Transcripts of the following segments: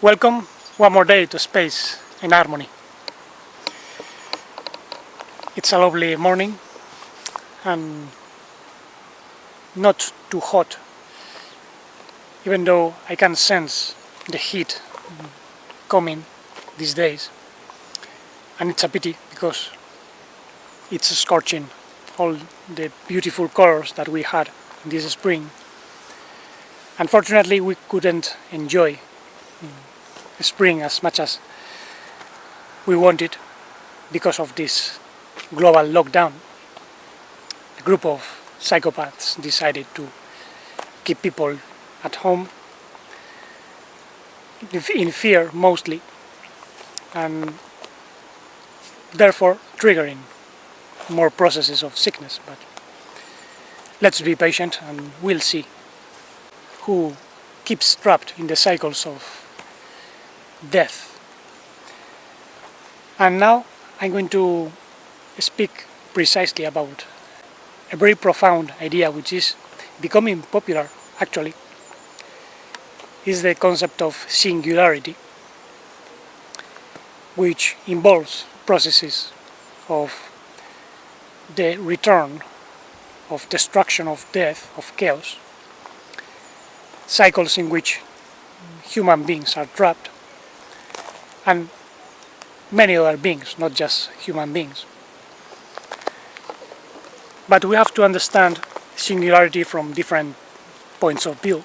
Welcome one more day to Space in Harmony. It's a lovely morning and not too hot, even though I can sense the heat coming these days. And it's a pity because it's scorching all the beautiful colors that we had this spring. Unfortunately, we couldn't enjoy spring as much as we wanted because of this global lockdown. A group of psychopaths decided to keep people at home in fear mostly, and therefore triggering more processes of sickness. But let's be patient and we'll see who keeps trapped in the cycles of death. And now I'm going to speak precisely about a very profound idea which is becoming popular actually. Is the concept of singularity, which involves processes of the return, of destruction, of death, of chaos, cycles in which human beings are trapped, and many other beings, not just human beings. But we have to understand singularity from different points of view.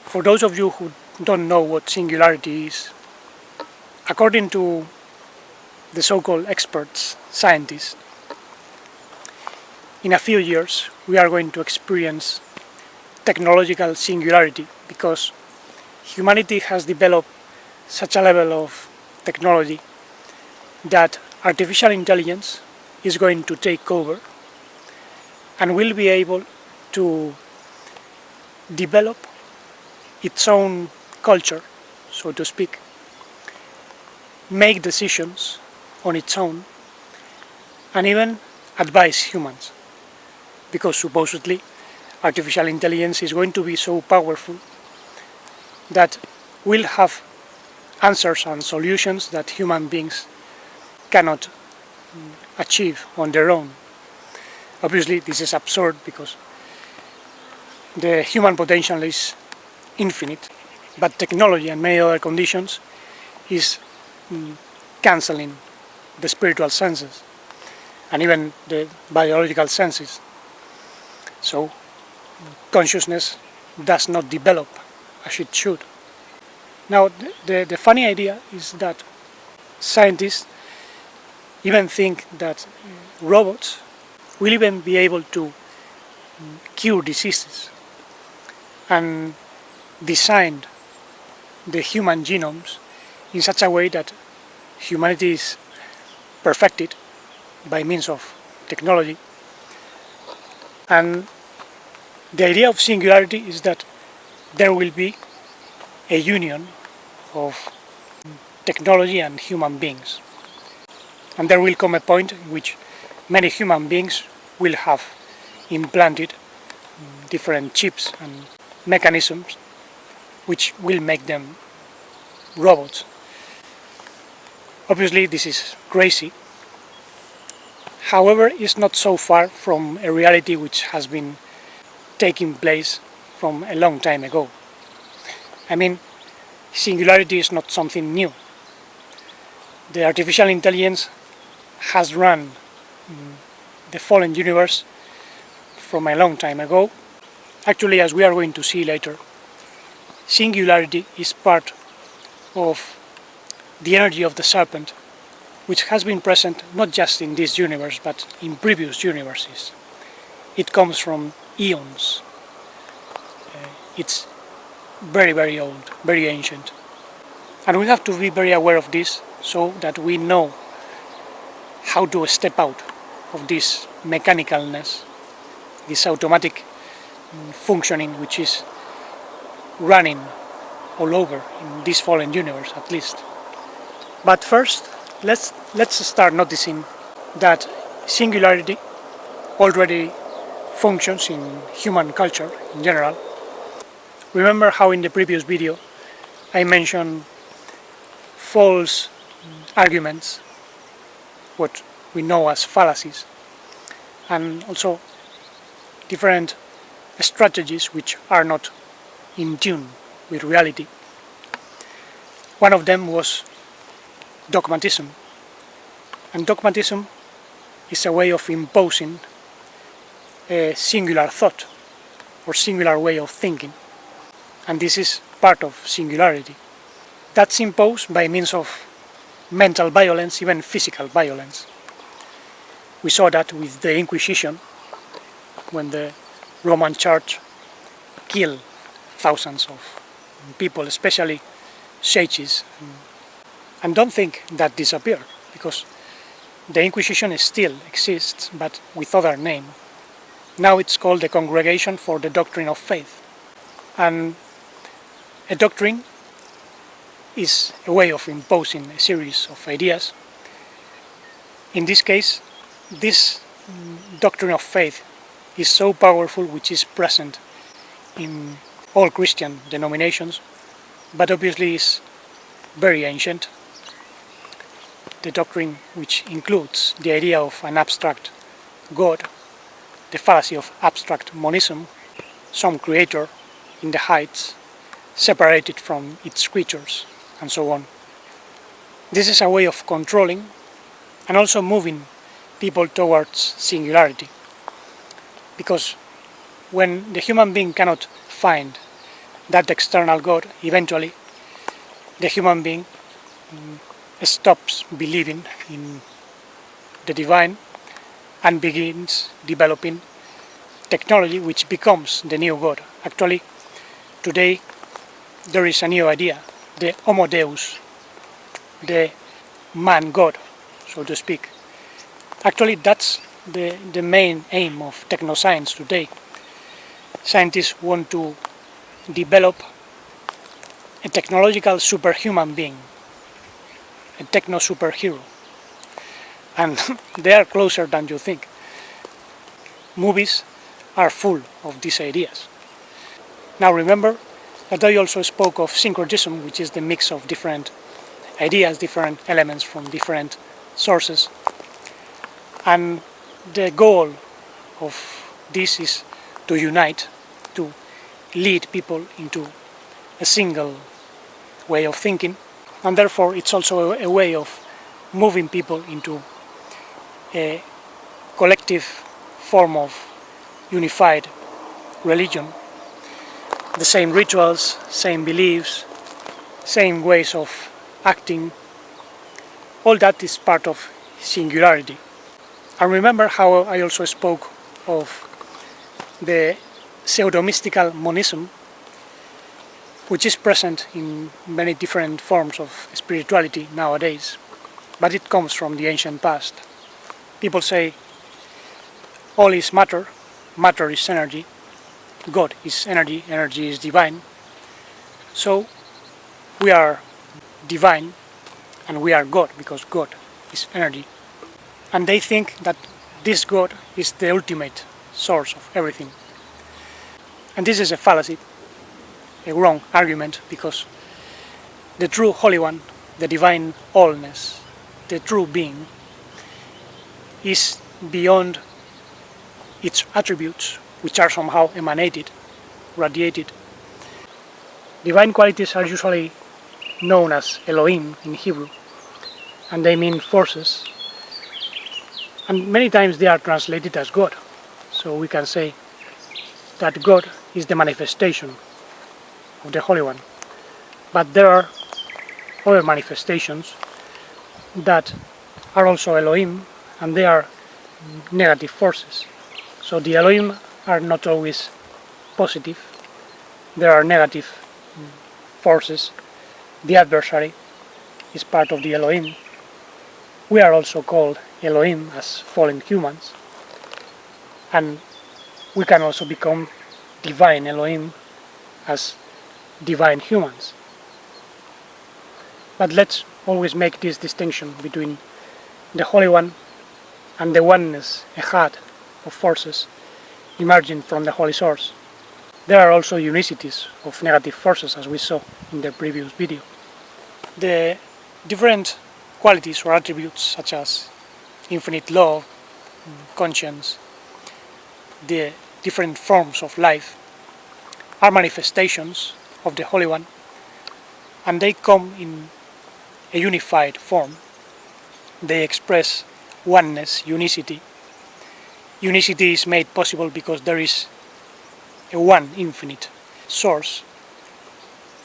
For those of you who don't know what singularity is, according to the so-called experts, scientists, in a few years we are going to experience technological singularity because humanity has developed such a level of technology that artificial intelligence is going to take over and will be able to develop its own culture, so to speak, make decisions on its own, and even advise humans, because supposedly artificial intelligence is going to be so powerful that will have answers and solutions that human beings cannot achieve on their own. Obviously this is absurd because the human potential is infinite, but technology and many other conditions is cancelling the spiritual senses and even the biological senses. So consciousness does not develop as it should. Now the funny idea is that scientists even think that robots will even be able to cure diseases and design the human genomes in such a way that humanity is perfected by means of technology. And the idea of singularity is that there will be a union of technology and human beings. And there will come a point in which many human beings will have implanted different chips and mechanisms which will make them robots. Obviously this is crazy. However, it's not so far from a reality which has been taking place from a long time ago. I mean, singularity is not something new. The artificial intelligence has run the fallen universe from a long time ago. Actually, as we are going to see later, singularity is part of the energy of the Serpent, which has been present not just in this universe but in previous universes. It comes from eons. It's very, very old, very ancient. And we have to be very aware of this so that we know how to step out of this mechanicalness, this automatic functioning which is running all over in this fallen universe at least. But first, let's start noticing that singularity already functions in human culture in general. Remember how in the previous video I mentioned false arguments, what we know as fallacies, and also different strategies which are not in tune with reality. One of them was dogmatism, and dogmatism is a way of imposing a singular thought or singular way of thinking, and this is part of singularity. That's imposed by means of mental violence, even physical violence. We saw that with the Inquisition, when the Roman Church killed thousands of people, especially sages. And don't think that disappeared, because the Inquisition still exists, but with other name. Now it's called the Congregation for the Doctrine of Faith. And a doctrine is a way of imposing a series of ideas. In this case, this doctrine of faith is so powerful, which is present in all Christian denominations, but obviously is very ancient. The doctrine which includes the idea of an abstract God, the fallacy of abstract monism, some creator in the heights, separated from its creatures, and so on. This is a way of controlling and also moving people towards singularity, because when the human being cannot find that external God, eventually the human being stops believing in the divine and begins developing technology which becomes the new God. Actually, today there is a new idea, the Homo Deus, the man God, so to speak. Actually, that's the main aim of technoscience today. Scientists want to develop a technological superhuman being, a techno-superhero. And they are closer than you think. Movies are full of these ideas. Now remember that I also spoke of syncretism, which is the mix of different ideas, different elements from different sources. And the goal of this is to unite, to lead people into a single way of thinking, and therefore it's also a way of moving people into a collective form of unified religion. The same rituals, same beliefs, same ways of acting, all that is part of singularity. And remember how I also spoke of the pseudo-mystical monism, which is present in many different forms of spirituality nowadays, but it comes from the ancient past. People say all is matter, matter is energy, God is energy, energy is divine. So we are divine and we are God, because God is energy. And they think that this God is the ultimate source of everything. And this is a fallacy, a wrong argument, because the true Holy One, the divine allness, the true being, is beyond its attributes, which are somehow emanated, radiated. Divine qualities are usually known as Elohim in Hebrew, and they mean forces, and many times they are translated as God. So we can say that God is the manifestation of the Holy One. But there are other manifestations that are also Elohim, and they are negative forces. So the Elohim are not always positive. There are negative forces. The adversary is part of the Elohim. We are also called Elohim as fallen humans, and we can also become divine Elohim as divine humans. But let's always make this distinction between the Holy One and the oneness, EJAD, of forces emerging from the Holy Source. there are also unicities of negative forces, as we saw in the previous video. The different qualities or attributes such as infinite love, conscience, the different forms of life are manifestations of the Holy One, and they come in a unified form. They express oneness, unicity. Unicity is made possible because there is a one infinite source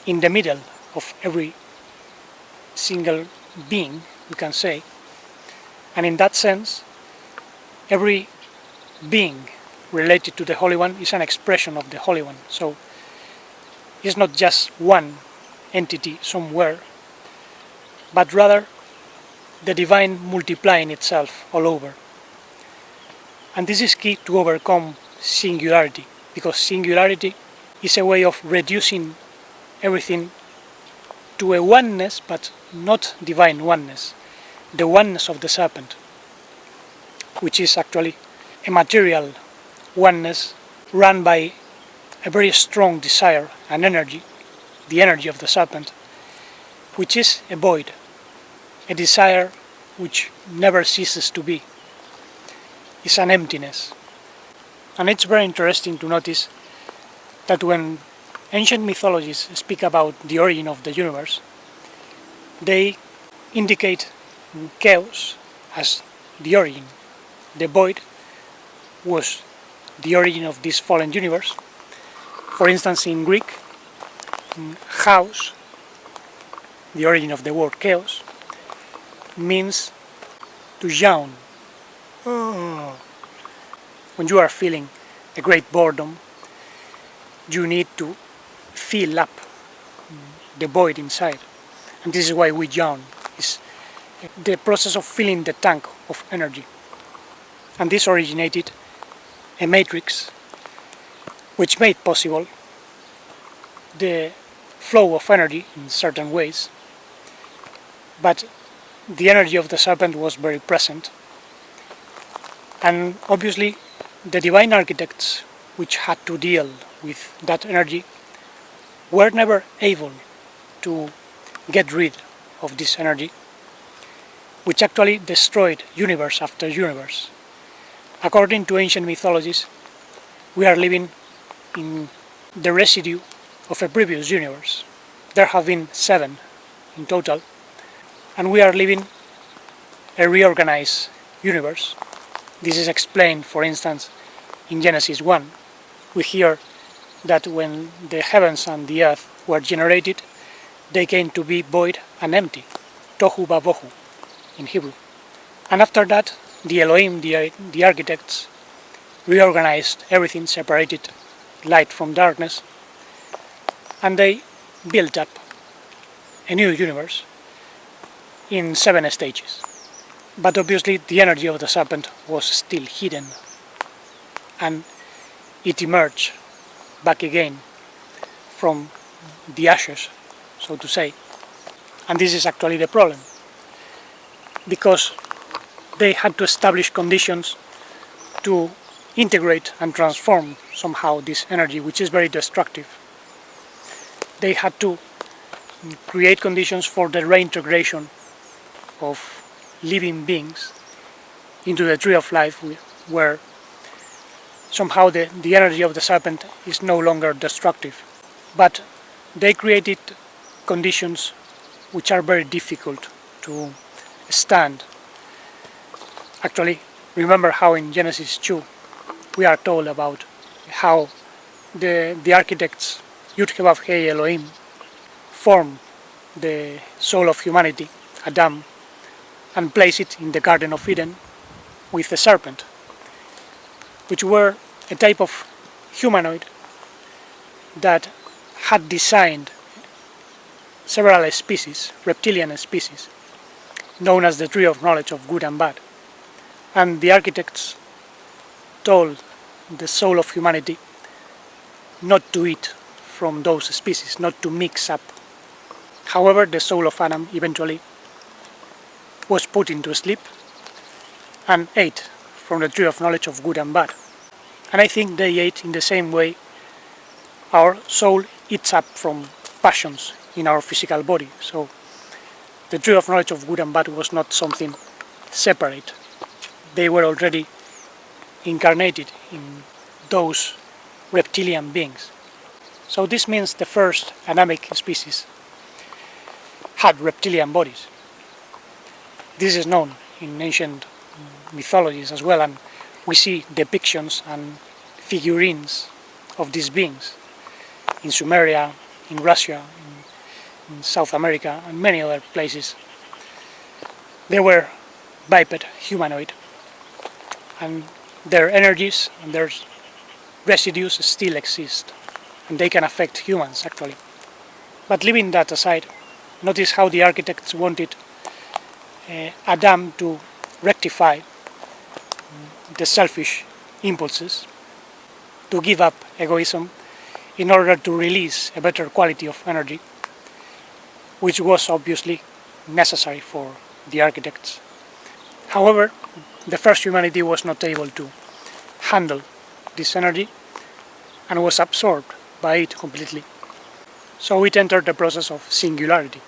in the middle of every single being, we can say, and in that sense every being related to the Holy One is an expression of the Holy One. So it's not just one entity somewhere, but rather the divine multiplying itself all over. And this is key to overcome singularity, because singularity is a way of reducing everything to a oneness, but not divine oneness, the oneness of the serpent, which is actually a material oneness run by a very strong desire and energy, the energy of the serpent, which is a void, a desire which never ceases to be. It's an emptiness. And it's very interesting to notice that when ancient mythologies speak about the origin of the universe, they indicate chaos as the origin. The void was the origin of this fallen universe. For instance, in Greek, chaos, the origin of the word chaos, means to yawn. When you are feeling a great boredom, you need to fill up the void inside. And this is why we yawn. It's the process of filling the tank of energy. And this originated a matrix which made possible the flow of energy in certain ways. But the energy of the serpent was very present. And obviously the divine architects which had to deal with that energy were never able to get rid of this energy, which actually destroyed universe after universe. According to ancient mythologies, we are living in the residue of a previous universe. There have been 7 in total, and we are living a reorganized universe. This is explained, for instance, in Genesis 1. We hear that when the heavens and the earth were generated, they came to be void and empty, tohu vabohu in Hebrew. And after that, the Elohim, the architects, reorganized everything, separated light from darkness, and they built up a new universe in 7 stages. But obviously the energy of the serpent was still hidden, and it emerged back again from the ashes, so to say. And this is actually the problem, because they had to establish conditions to integrate and transform somehow this energy, which is very destructive. They had to create conditions for the reintegration of living beings into the tree of life, where somehow the energy of the serpent is no longer destructive. But they created conditions which are very difficult to stand. Actually, remember how in Genesis 2 we are told about how the architects Yud-Heh-Vav-Heh Elohim formed the soul of humanity, Adam, and placed it in the Garden of Eden with the serpent, which were a type of humanoid that had designed several species, reptilian species, known as the tree of knowledge of good and bad. And the architects told the soul of humanity not to eat from those species, not to mix up. However, the soul of Adam eventually was put into sleep and ate from the tree of knowledge of good and bad. And I think they ate in the same way our soul eats up from passions in our physical body. So the tree of knowledge of good and bad was not something separate. They were already incarnated in those reptilian beings. So this means the first Adamic species had reptilian bodies. This is known in ancient mythologies as well, and we see depictions and figurines of these beings in Sumeria, in Russia, in South America, and many other places. They were biped, humanoid, and their energies and their residues still exist, and they can affect humans actually. But leaving that aside, notice how the architects wanted Adam to rectify the selfish impulses, to give up egoism in order to release a better quality of energy, which was obviously necessary for the architects. However, the first humanity was not able to handle this energy and was absorbed by it completely. So it entered the process of singularity.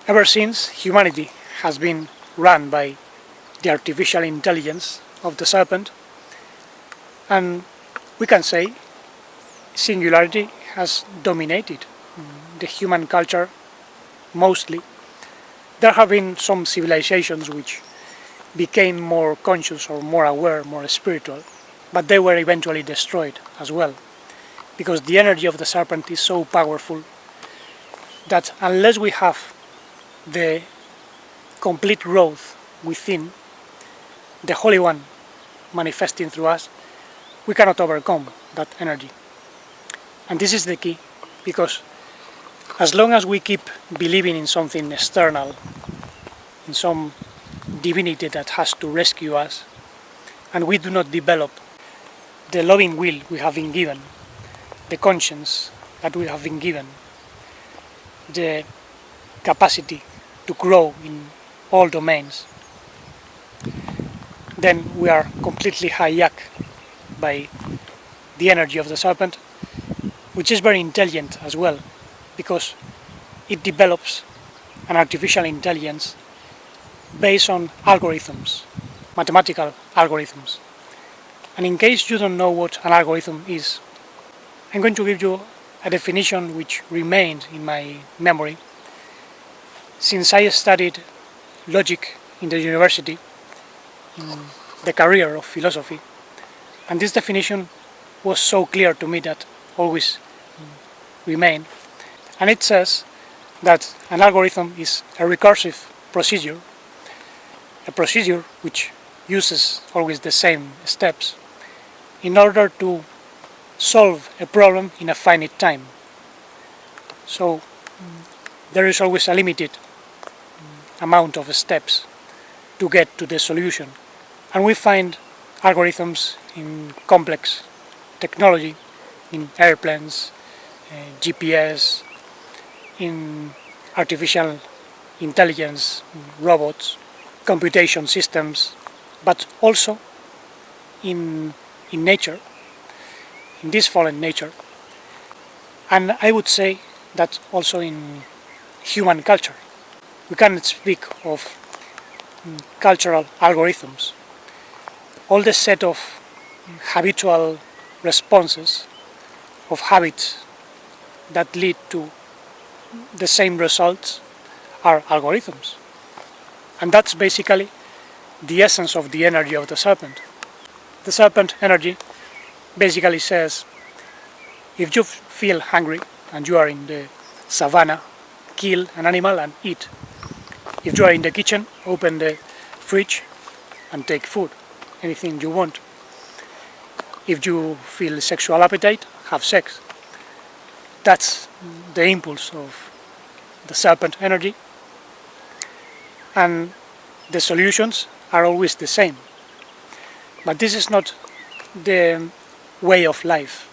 Ever since, humanity has been run by the artificial intelligence of the serpent, and we can say singularity has dominated the human culture mostly. There have been some civilizations which became more conscious or more aware, more spiritual, but they were eventually destroyed as well, because the energy of the serpent is so powerful that unless we have the complete growth within, the Holy One manifesting through us, we cannot overcome that energy. And this is the key, because as long as we keep believing in something external, in some divinity that has to rescue us, and we do not develop the loving will we have been given, the conscience that we have been given, the capacity to grow in all domains, then we are completely hijacked by the energy of the serpent, which is very intelligent as well, because it develops an artificial intelligence based on algorithms, mathematical algorithms. And in case you don't know what an algorithm is, I'm going to give you a definition which remained in my memory since I studied logic in the university, in the career of philosophy, and this definition was so clear to me that always remained. And it says that an algorithm is a recursive procedure, a procedure which uses always the same steps in order to solve a problem in a finite time. So there is always a limited amount of steps to get to the solution. And we find algorithms in complex technology, in airplanes, GPS, in artificial intelligence, robots, computation systems, but also in nature, in this fallen nature. And I would say that also in human culture. We cannot speak of cultural algorithms. All the set of habitual responses, of habits that lead to the same results are algorithms. And that's basically the essence of the energy of the serpent. The serpent energy basically says, if you feel hungry and you are in the savannah, kill an animal and eat. If you are in the kitchen, open the fridge and take food, anything you want. If you feel sexual appetite, have sex. That's the impulse of the serpent energy, and the solutions are always the same. But this is not the way of life.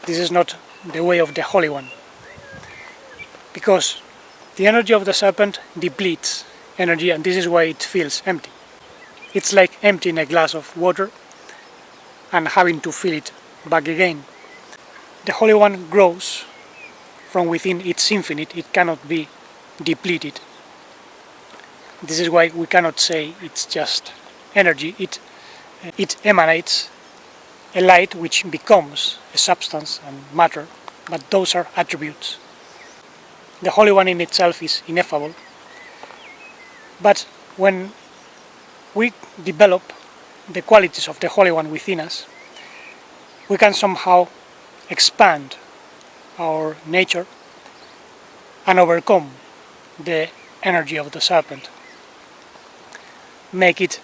This is not the way of the Holy One, because the energy of the serpent depletes energy, and this is why it feels empty. It's like emptying a glass of water and having to fill it back again. the Holy One grows from within, it's infinite, it cannot be depleted. This is why we cannot say it's just energy. It emanates a light which becomes a substance and matter, but those are attributes. The Holy One in itself is ineffable, but when we develop the qualities of the Holy One within us, we can somehow expand our nature and overcome the energy of the serpent, make it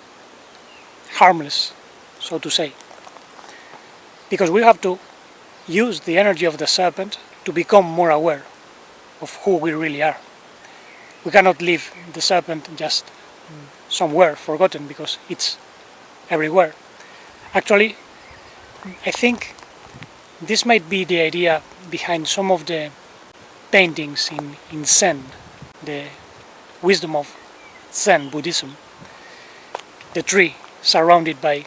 harmless, so to say. Because we have to use the energy of the serpent to become more aware of who we really are. We cannot leave the serpent just somewhere forgotten, because it's everywhere. Actually, I think this might be the idea behind some of the paintings in Zen, the wisdom of Zen Buddhism. The tree surrounded by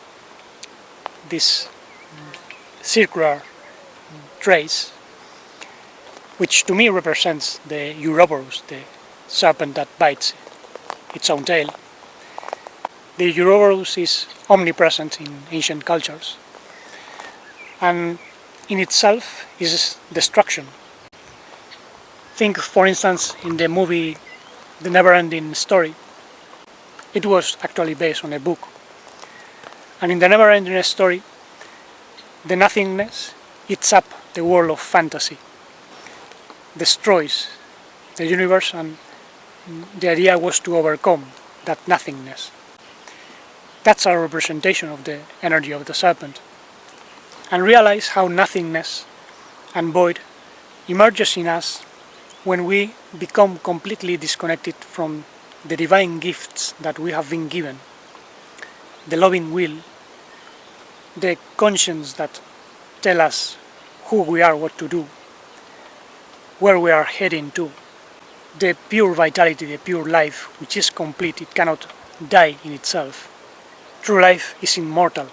this circular trace, which to me represents the Ouroboros, the serpent that bites its own tail. The Ouroboros is omnipresent in ancient cultures, and in itself is destruction. Think, for instance, in the movie The Never-Ending Story. It was actually based on a book. And in the Never-Ending Story, the nothingness eats up the world of fantasy, destroys the universe, and the idea was to overcome that nothingness. That's our representation of the energy of the serpent. And realize how nothingness and void emerges in us when we become completely disconnected from the divine gifts that we have been given, the loving will, the conscience that tell us who we are, what to do, where we are heading to, the pure vitality, the pure life, which is complete, it cannot die in itself. True life is immortal,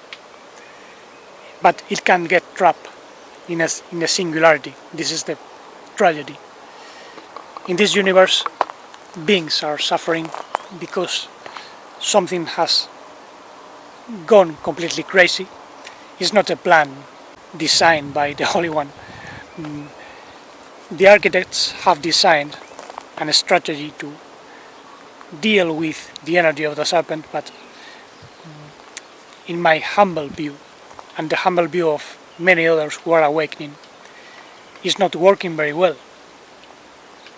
but it can get trapped in a singularity. This is the tragedy. In this universe, beings are suffering because something has gone completely crazy. It's not a plan designed by the Holy One. The architects have designed a strategy to deal with the energy of the serpent, but in my humble view, and the humble view of many others who are awakening, is not working very well,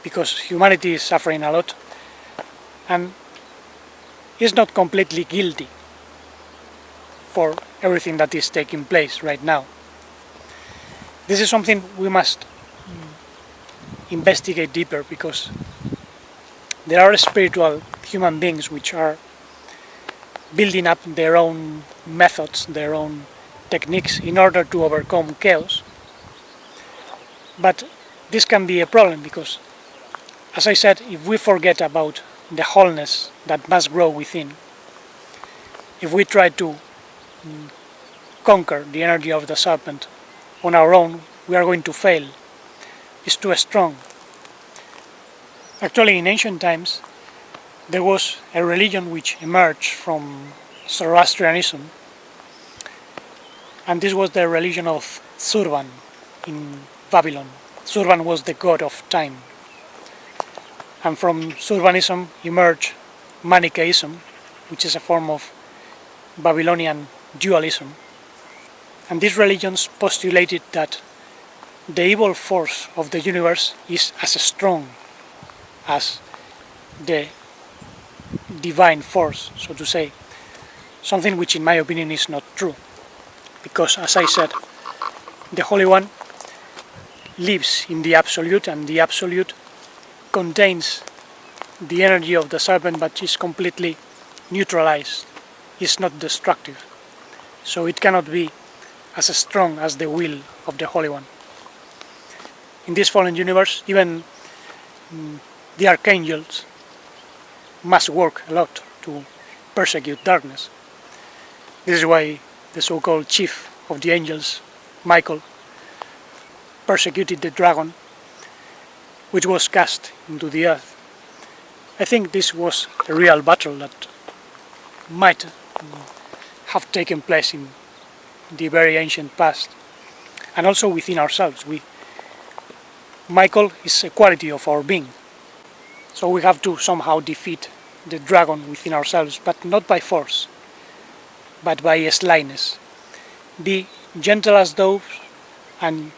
because humanity is suffering a lot and is not completely guilty for everything that is taking place right now. This is something we must investigate deeper, because there are spiritual human beings which are building up their own methods, their own techniques in order to overcome chaos. But this can be a problem, because, as I said, if we forget about the wholeness that must grow within, if we try to conquer the energy of the serpent on our own, we are going to fail. It's too strong. Actually, in ancient times, there was a religion which emerged from Zoroastrianism, and this was the religion of Serpent in Babylon. Serpent was the god of time. And from Serpentism emerged Manichaeism, which is a form of Babylonian dualism. And these religions postulated that the evil force of the universe is as strong as the divine force, so to say. Something which, in my opinion, is not true. Because, as I said, the Holy One lives in the Absolute, and the Absolute contains the energy of the serpent, but is completely neutralized. It's not destructive. So it cannot be as strong as the will of the Holy One. In this fallen universe, even the archangels must work a lot to persecute darkness. This is why the so-called chief of the angels, Michael, persecuted the dragon, which was cast into the earth. I think this was a real battle that might have taken place in the very ancient past, and also within ourselves. Michael is a quality of our being, so we have to somehow defeat the dragon within ourselves, but not by force, but by slyness. Be gentle as doves and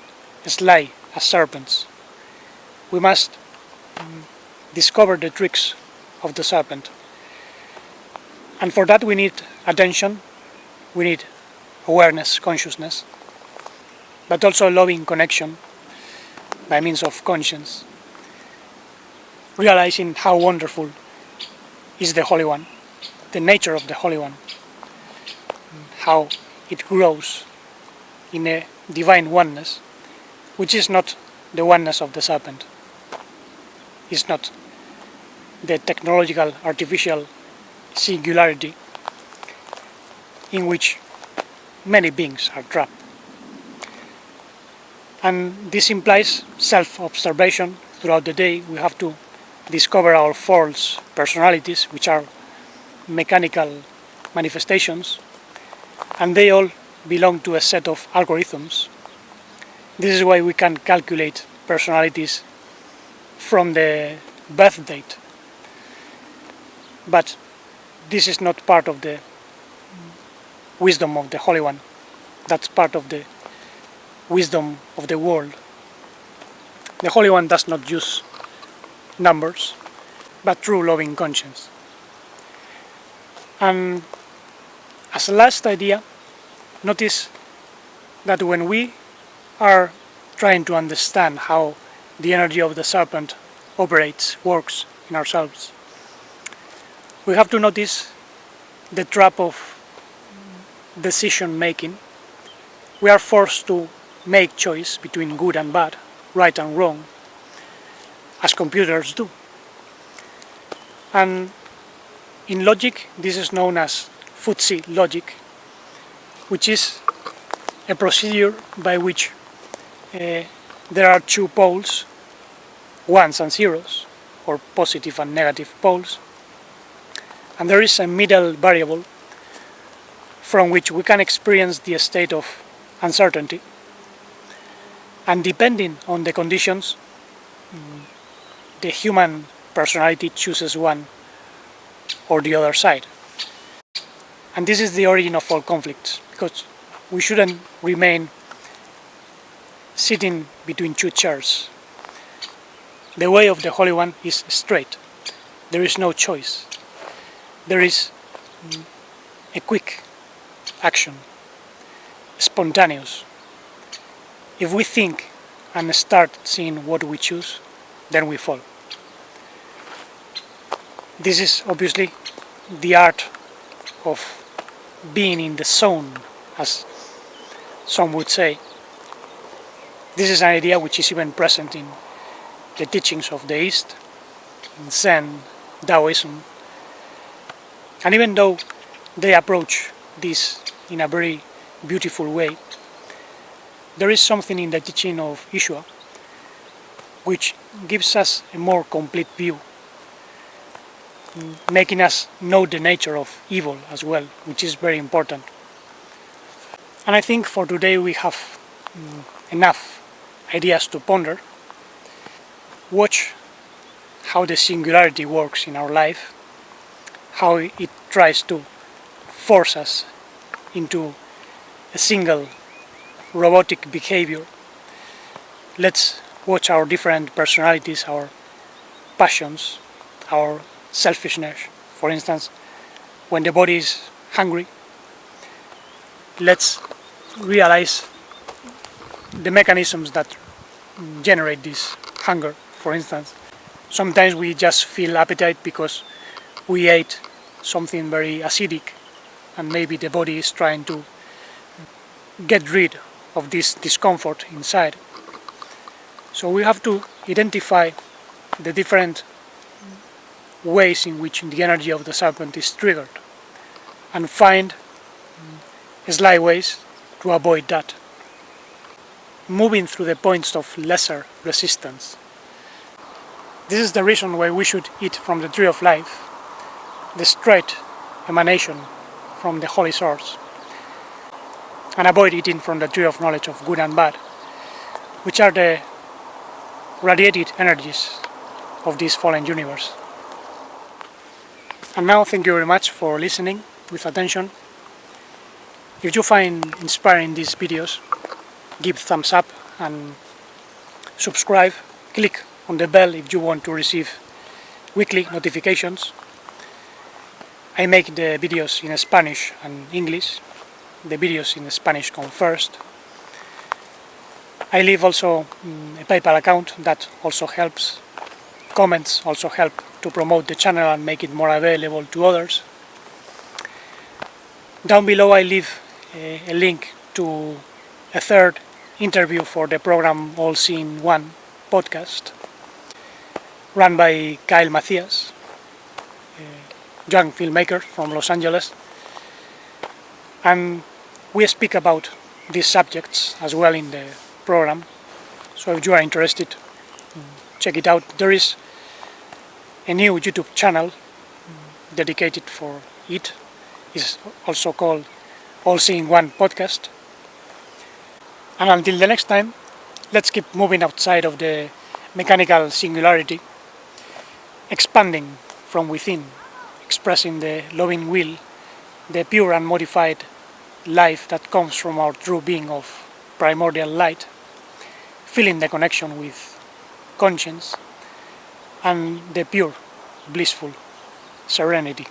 sly as serpents. We must discover the tricks of the serpent, and for that we need attention, we need awareness, consciousness, but also loving connection by means of conscience, realizing how wonderful is the Holy One, the nature of the Holy One, how it grows in a divine oneness, which is not the oneness of the serpent, is not the technological, artificial singularity in which many beings are trapped. And this implies self-observation throughout the day. We have to discover our false personalities, which are mechanical manifestations, and they all belong to a set of algorithms. This is why we can calculate personalities from the birth date. But this is not part of the wisdom of the Holy One. That's part of the wisdom of the world. The Holy One does not use numbers, but true loving conscience. And as a last idea, notice that when we are trying to understand how the energy of the serpent operates, works in ourselves, we have to notice the trap of decision making. We are forced to make choice between good and bad, right and wrong, as computers do. And in logic, this is known as fuzzy logic, which is a procedure by which there are two poles, ones and zeros, or positive and negative poles, and there is a middle variable from which we can experience the state of uncertainty, and depending on the conditions, the human personality chooses one or the other side. And this is the origin of all conflicts, because we shouldn't remain sitting between two chairs. The way of the Holy One is straight. There is no choice. There is a quick action, spontaneous. If we think and start seeing what we choose, then we fall. This is obviously the art of being in the zone, as some would say. This is an idea which is even present in the teachings of the East, in Zen, Taoism. And even though they approach this in a very beautiful way, there is something in the teaching of EJAD which gives us a more complete view, making us know the nature of evil as well, which is very important. And I think for today we have enough ideas to ponder. Watch how the singularity works in our life, how it tries to force us into a single robotic behavior. Let's watch our different personalities, our passions, our selfishness. For instance, when the body is hungry, let's realize the mechanisms that generate this hunger. For instance, sometimes we just feel appetite because we ate something very acidic, and maybe the body is trying to get rid of this discomfort inside. So we have to identify the different ways in which the energy of the serpent is triggered, and find sly ways to avoid that. moving through the points of lesser resistance. This is the reason why we should eat from the tree of life, the straight emanation from the holy source, and avoid eating from the tree of knowledge of good and bad, which are the radiated energies of this fallen universe. And now, thank you very much for listening with attention. If you find inspiring these videos, give thumbs up and subscribe. Click on the bell if you want to receive weekly notifications. I make the videos in Spanish and English. The videos in Spanish come first. I leave also a PayPal account that also helps. Comments also help to promote the channel and make it more available to others. Down below I leave a link to a third interview for the program All Seeing One podcast, run by Kyle Macias, a young filmmaker from Los Angeles. And we speak about these subjects as well in the program, so if you are interested, check it out. There is a new YouTube channel dedicated for it. It's also called All Seeing One podcast. And until the next time, let's keep moving outside of the mechanical singularity, expanding from within, expressing the loving will, the pure and modified life that comes from our true being of primordial light, feeling the connection with conscience and the pure, blissful serenity.